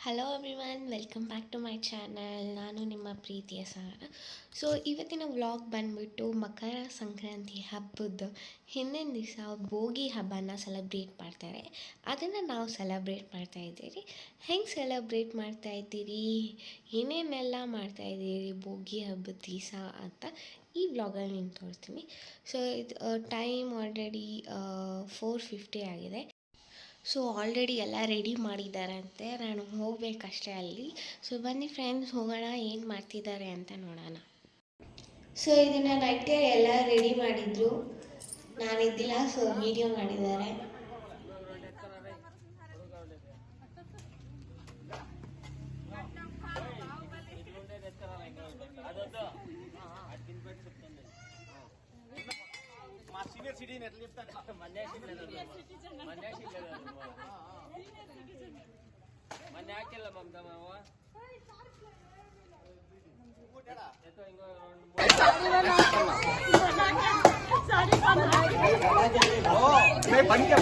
Hello everyone, welcome back to my channel. ನಾನು ನಿಮ್ಮ ಪ್ರೀತಿಯ ಸಾಗರ. ಸೊ ಇವತ್ತಿನ ವ್ಲಾಗ್ ಬಂದುಬಿಟ್ಟು ಮಕರ ಸಂಕ್ರಾಂತಿ ಹಬ್ಬದ ಹಿಂದಿನ ದಿವಸ ಭೋಗಿ ಹಬ್ಬನ ಸೆಲೆಬ್ರೇಟ್ ಮಾಡ್ತಾರೆ. ಅದನ್ನು ನಾವು ಸೆಲೆಬ್ರೇಟ್ ಮಾಡ್ತಾಯಿದ್ದೀರಿ. ಹೆಂಗೆ ಸೆಲೆಬ್ರೇಟ್ ಮಾಡ್ತಾಯಿದ್ದೀರಿ, ಏನೇನೆಲ್ಲ ಮಾಡ್ತಾಯಿದ್ದೀರಿ ಭೋಗಿ ಹಬ್ಬದ ದಿವಸ ಅಂತ ಈ ವ್ಲಾಗಲ್ಲಿ ನಾನು ತೋರಿಸ್ತೀನಿ. ಸೊ ಇದು ಟೈಮ್ ಆಲ್ರೆಡಿ 4:50 ಆಗಿದೆ. ಸೊ ಆಲ್ರೆಡಿ ಎಲ್ಲ ರೆಡಿ ಮಾಡಿದ್ದಾರಂತೆ, ನಾನು ಹೋಗಬೇಕಷ್ಟೇ ಅಲ್ಲಿ. ಸೊ ಬನ್ನಿ ಫ್ರೆಂಡ್ಸ್, ಹೋಗೋಣ, ಏನು ಮಾಡ್ತಿದ್ದಾರೆ ಅಂತ ನೋಡೋಣ. ಸೊ ಇದನ್ನು ನೈಟೇ ಎಲ್ಲ ರೆಡಿ ಮಾಡಿದ್ರು, ನಾನಿದ್ದಿಲ್ಲ. ಸೊ ವಿಡಿಯೋ ಮಾಡಿದ್ದಾರೆ. సీనియర్ సిటిజన్ ఎట్లా చెప్తారు మన యాకెళ్ళ మమ్మదమ్మ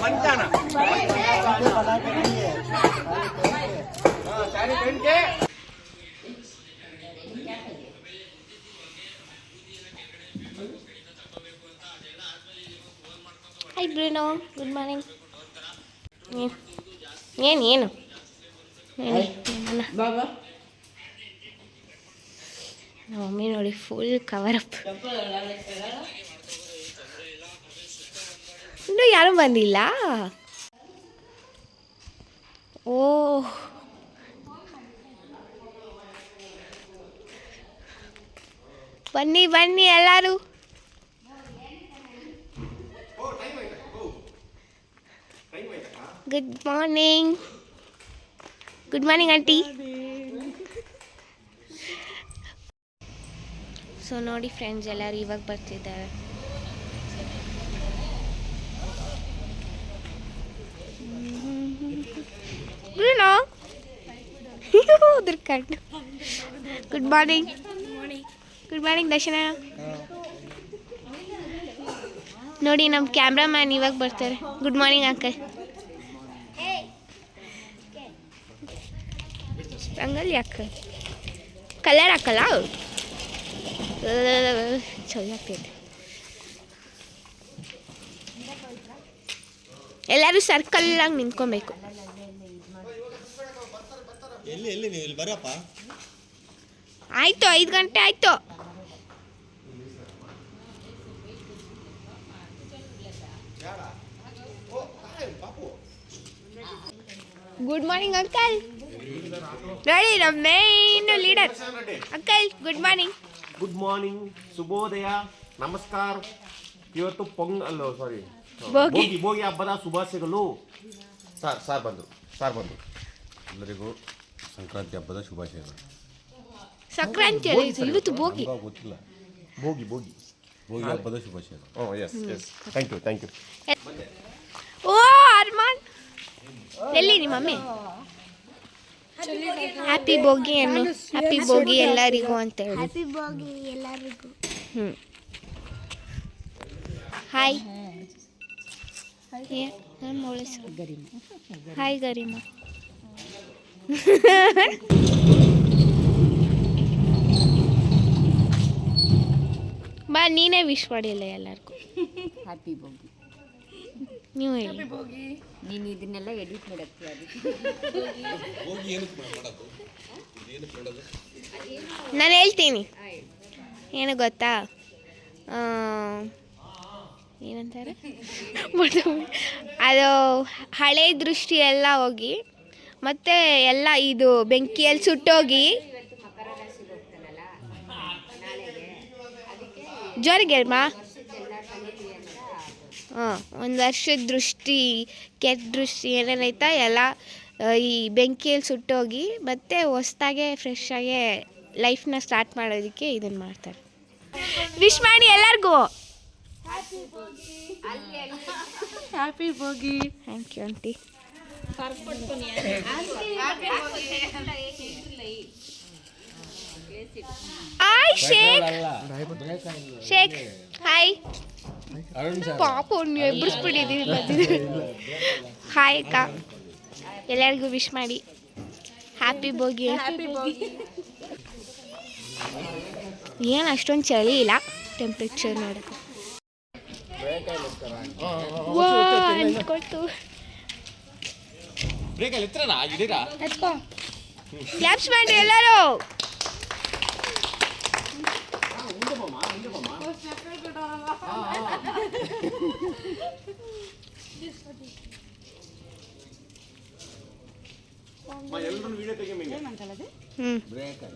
పంచానా ಹಾಯ್ ಬ್ರೂನೋ, ಗುಡ್ ಮಾರ್ನಿಂಗ್. ಏನು ಬಾಬಾ ನಮ್ಮ ಮಮ್ಮಿ ನೋಡಿ ಫುಲ್ ಕವರಪ್. ಇನ್ನೂ ಯಾರೂ ಬಂದಿಲ್ಲ. ಓ ಬನ್ನಿ ಬನ್ನಿ ಎಲ್ಲರೂ. Good morning. Good morning aunty. So ನೋಡಿ ಫ್ರೆಂಡ್ಸ್, ಎಲ್ಲರೂ ಇವಾಗ ಬರ್ತಿದ್ದಾರೆ. ಉದುರ್ಕಂಡು. Good morning. Good morning Darshana. ನೋಡಿ ನಮ್ಮ ಕ್ಯಾಮ್ರಾಮ್ಯಾನ್ ಇವಾಗ ಬರ್ತಾರೆ. Good morning uncle. ರಂಗೋಲಿ ಹಾಕ, ಕಲರ್ ಹಾಕಲ್ಲ, ಚಲೋ ಆಗ್ತೈತೆ. ಎಲ್ಲರೂ ಸರ್ಕಲ್ಲಾಗಿ ನಿಂತ್ಕೊಬೇಕು. ಆಯಿತು, 5 ಗಂಟೆ ಆಯಿತು. Good morning uncle. ನೋಡಿ ನಮ್ಮ main leader uncle. Good morning. Good morning, ಶುಭೋದಯ, ನಮಸ್ಕಾರ. ಇವತ್ತು ಭೋಗಿ ಹಬ್ಬದ ಶುಭಾಶಯಗಳು. ಸಾರ್ ಬಂದು ಎಲ್ಲರಿಗೂ ಸಂಕ್ರಾಂತಿ ಹಬ್ಬದ ಶುಭಾಶಯಗಳು. ಸಂಕ್ರಾಂತಿ ಇವತ್ತು ಭೋಗಿ. ಗೊತ್ತಿಲ್ಲ. ಭೋಗಿ ಹಬ್ಬದ ಶುಭಾಶಯಗಳು. Yes thank you. ಓ ಅರ್ಮಾನ್, ಎಲ್ಲಿ ನಿಮ್ಮ ಮಮ್ಮಿ? ಹ್ಯಾಪಿ ಭೋಗಿ ಅನ್ನು. ಹ್ಯಾಪಿ ಭೋಗಿ ಎಲ್ಲರಿಗೂ ಅಂತ ಹೇಳಿ. ಹ್ಯಾಪಿ ಭೋಗಿ ಎಲ್ಲರಿಗೂ. ಹಾಯ್. ಹಾಯ್ ಗರಿಮಾ. ಬಾ, ನೀನೇ ವಿಶ್ ಮಾಡಿಲ್ಲ ಎಲ್ಲರಿಗೂ. ಹ್ಯಾಪಿ ಭೋಗಿ. ನೀವು ಹೇಳಿ. ನೀನು ಇದನ್ನೆಲ್ಲ ಎಡಿಟ್ ಮಾಡಕ್ಕೆ ನಾನು ಹೇಳ್ತೀನಿ. ಏನು ಗೊತ್ತಾ, ಏನಂತಾರೆ, ಅದು ಹಳೆ ದೃಷ್ಟಿ ಎಲ್ಲ ಹೋಗಿ, ಮತ್ತು ಎಲ್ಲ ಇದು ಬೆಂಕಿಯಲ್ಲಿ ಸುಟ್ಟೋಗಿ. ಜೋರಿಗೆ ಹೇಳ್ಮಾ. ಒಂದು ವರ್ಷದ ದೃಷ್ಟಿ, ಕೆಟ್ಟ ದೃಷ್ಟಿ ಏನೇನೈತಾ ಎಲ್ಲ ಈ ಬೆಂಕಿಯಲ್ಲಿ ಸುಟ್ಟೋಗಿ ಮತ್ತೆ ಹೊಸ್ದಾಗೆ ಫ್ರೆಶ್ ಆಗಿ ಲೈಫ್ನ ಸ್ಟಾರ್ಟ್ ಮಾಡೋದಕ್ಕೆ ಇದನ್ನು ಮಾಡ್ತಾರೆ. ವಿಶ್ ಮಾಡಿ ಎಲ್ಲರಿಗೂ. Happy Bhogi. Thank you aunty. Hi Sheikh. Hi ಪಾಪ, ನೀವು ಎಬ್ಬರಿಸ್ಬಿಟ್ಟಿದ್ದೀವಿ. ಹಾಯ್ ಅಕ್ಕ, ಎಲ್ಲರಿಗೂ ವಿಶ್ ಮಾಡಿ. ಹ್ಯಾಪಿ ಬೋಗಿ. ಏನು ಅಷ್ಟೊಂದು ಚಳಿ ಇಲ್ಲ ಟೆಂಪ್ರೇಚರ್ ನೋಡೋಕ್ಕೆ. ಅಂದ್ಕೊಟ್ಟು ಕ್ಲಾಪ್ಸ್ ಮಾಡಿ ಎಲ್ಲರೂ. ಎಲ್ಲರೂ ವಿಡಿಯೋ ತೆಗಿಯಂಗೆ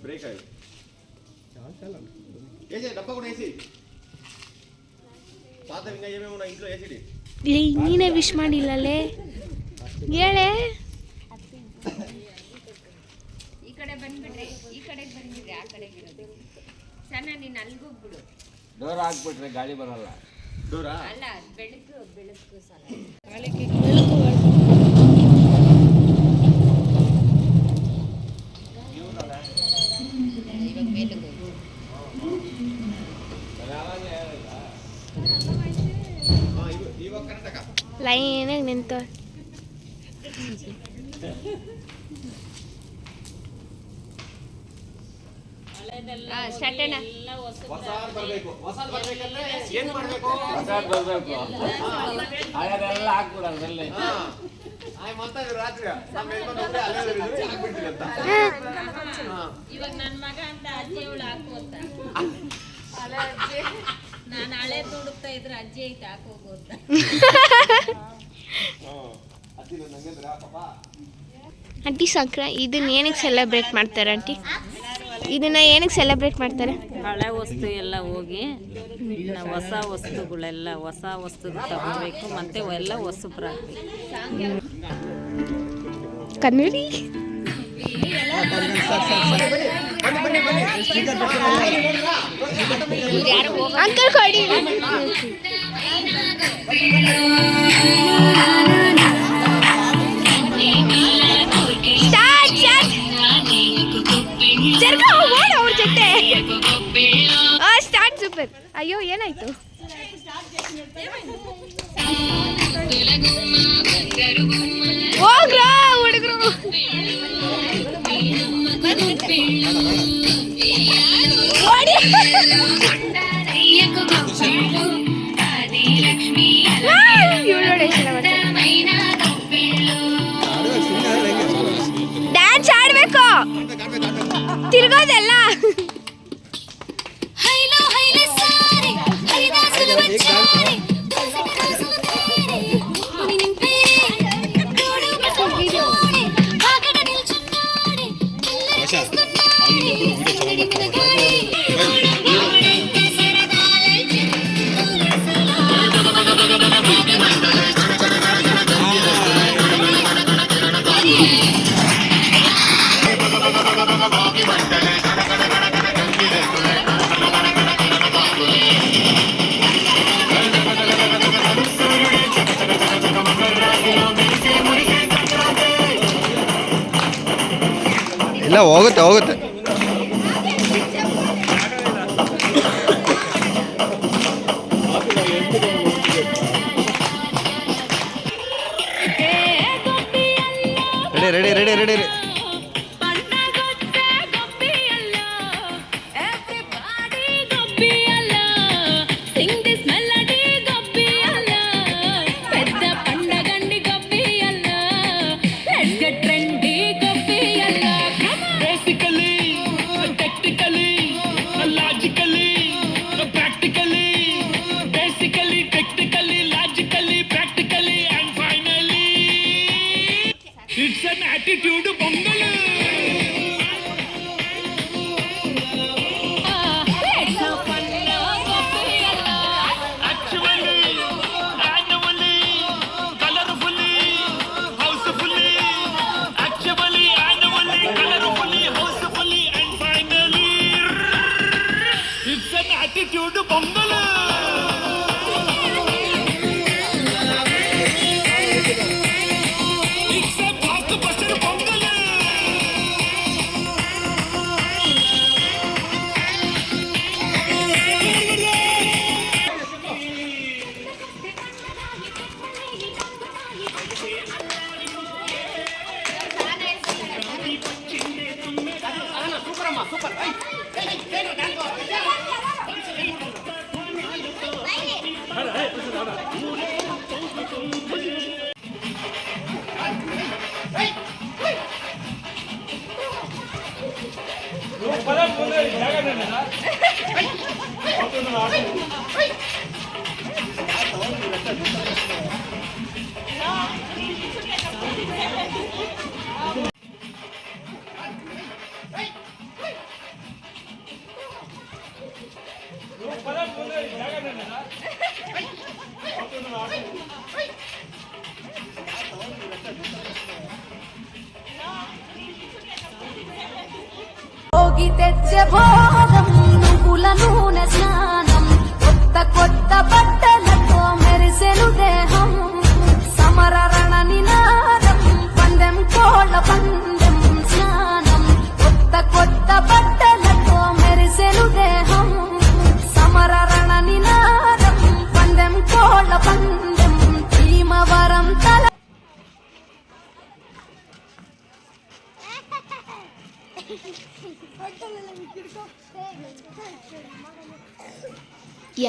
ಬ್ರೇಕ್ ಆಯ್ತು. ఏసీ డబ్బా కూడా ఏసీ పాత ఇంకా ఏమేమి ఉన్నాయి ఇంట్లో ఏసీడి. ನೀನೇ ವಿಶ್ ಮಾಡಿಲ್ಲಲೇ ಹೇಳೆ. ಈ ಕಡೆ ಬಂದ್ಬಿಡ್ರಿ, ಈ ಕಡೆಗೆ ಬಂದ್ಬಿಡ್ರಿ, ಆ ಕಡೆಗೆ ಇರೋದು ಸಣ್ಣ. ನೀನು ಅಲ್ಗೋಗ್ಬಿಡು. ಡೋರ್ ಹಾಕ್ಬಿಟ್ರೆ ಗಾಳಿ ಬರಲ್ಲ. ದೂರ ಅಲ್ಲ, ಬೆಳಕು ಸಲ ಇವಾಗ ಮೇಲಕ್ಕೆ ಇವಾಗ ಕರೆಕ್ಟಾಗ ಲೈನಾಗಿ ನಿಂತ. ಸ್ಟಾರ್ಟೇನ ಹೊಸಾದ್ ಬರಬೇಕು. ಹೊಸಾದ್ ಬರಬೇಕಂದ್ರೆ ಏನು ಮಾಡಬೇಕು? ಹಳೆದೆಲ್ಲ ಹಾಕ್ಬಿಡೋದು ಅಲ್ಲೇ. ಮಾತಾಡಿ ರಾತ್ರಿ ನಮ್ಮ ಯಜಮಾನ ಒಬ್ಬರೇ ಅಲ್ಲೇ ಇರೋದು, ಹಾಕ್ಬಿಡ್ತೀವಿ ಅಂತ. ಇವಾಗ ನನ್ನ ಮಗ ಅಂತ ಅಜ್ಜಿ ಅವಳು ಹಾಕು ಅಂತ. ನಾನು ಹಳೆ ದುಡುಕ್ತಾ ಇದ್ರೆ ಅಜ್ಜಿ ಐತೆ ಹಾಕೋಗು ಅಂತ. ಆಂಟಿ ಇದನ್ನ ಏನಕ್ಕೆ ಸೆಲೆಬ್ರೇಟ್ ಮಾಡ್ತಾರೆ ಆಂಟಿ? ಇದನ್ನ ಏನಕ್ಕೆ ಸೆಲೆಬ್ರೇಟ್ ಮಾಡ್ತಾರೆ? ಹಳೆ ವಸ್ತು ಎಲ್ಲ ಹೋಗಿ ನಾವು ಹೊಸ ವಸ್ತುಗಳೆಲ್ಲ ಹೊಸ ವಸ್ತು ತಗೋಬೇಕು, ಮತ್ತೆ ಎಲ್ಲ ಹೊಸಬ್ರಾಗಬೇಕು. ಕನ್ನಡಿ ಅಂಕಲ್ ಕೊಡಿ. ಅವ್ರ ಜೊತೆ ಸ್ಟಾರ್ಟ್. ಸೂಪರ್. ಅಯ್ಯೋ ಏನಾಯ್ತು? ಹೋಗ್ರ ಹುಡುಗರು. ಡ್ಯಾನ್ಸ್ ಆಡ್ಬೇಕು, ತಿರ್ಗೋದೆಲ್ಲ. ಇಲ್ಲ, ಹೋಗುತ್ತೆ ಹೋಗುತ್ತೆ. Ready ready ready ready. It's an attitude Pongal. Actually, annually, colorfully, housefully. Actually, annually, colorfully, housefully, and finally, it's an attitude Pongal. It's a blockbuster Pongal. Bhogi తెచ్చే భోగం నువ్వుల నూనె స్నానం కొత్త కొత్త బట్టలతో మెరిసెను దేహం సమర రణ నినాదం పందెం కోళ్ళ పందెం స్నానం కొత్త కొత్త బట్టలతో మెరిసెను దేహం సమర రణ నినాదం పందెం కోళ్ళ పందెం భీమవరం తల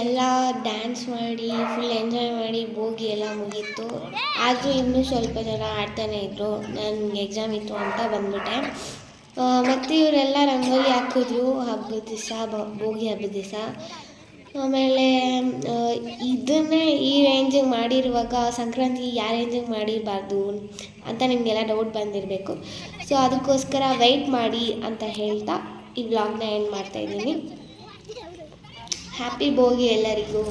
ಎಲ್ಲ ಡ್ಯಾನ್ಸ್ ಮಾಡಿ ಫುಲ್ ಎಂಜಾಯ್ ಮಾಡಿ ಬೋಗಿ ಎಲ್ಲ ಮುಗೀತು. ಆದರೂ ಇನ್ನೂ ಸ್ವಲ್ಪ ಜನ ಆಡ್ತಾನೆ ಇದ್ದರು. ನನಗೆ ಎಕ್ಸಾಮ್ ಇತ್ತು ಅಂತ ಬಂದ್ಬಿಟ್ಟೆ. ಮತ್ತು ಇವರೆಲ್ಲ ರಂಗೋಲಿ ಹಾಕಿದ್ರು ಹಬ್ಬದ ದಿವಸ, ಬೋಗಿ ಹಬ್ಬದ ದಿವಸ. ಆಮೇಲೆ ಇದನ್ನೇ ಈ ರೇಂಜಿಗೆ ಮಾಡಿರುವಾಗ ಸಂಕ್ರಾಂತಿ ಯಾವ ರೇಂಜಿಗೆ ಮಾಡಿರಬಾರ್ದು ಅಂತ ನಿಮಗೆಲ್ಲ ಡೌಟ್ ಬಂದಿರಬೇಕು. ಸೊ ಅದಕ್ಕೋಸ್ಕರ ವೆಯ್ಟ್ ಮಾಡಿ ಅಂತ ಹೇಳ್ತಾ ಈ ವ್ಲಾಗ್ನ ಎಂಡ್ ಮಾಡ್ತಾಯಿದ್ದೀನಿ. ಹ್ಯಾಪಿ ಬೋಗಿ ಎಲ್ಲರಿಗೂ.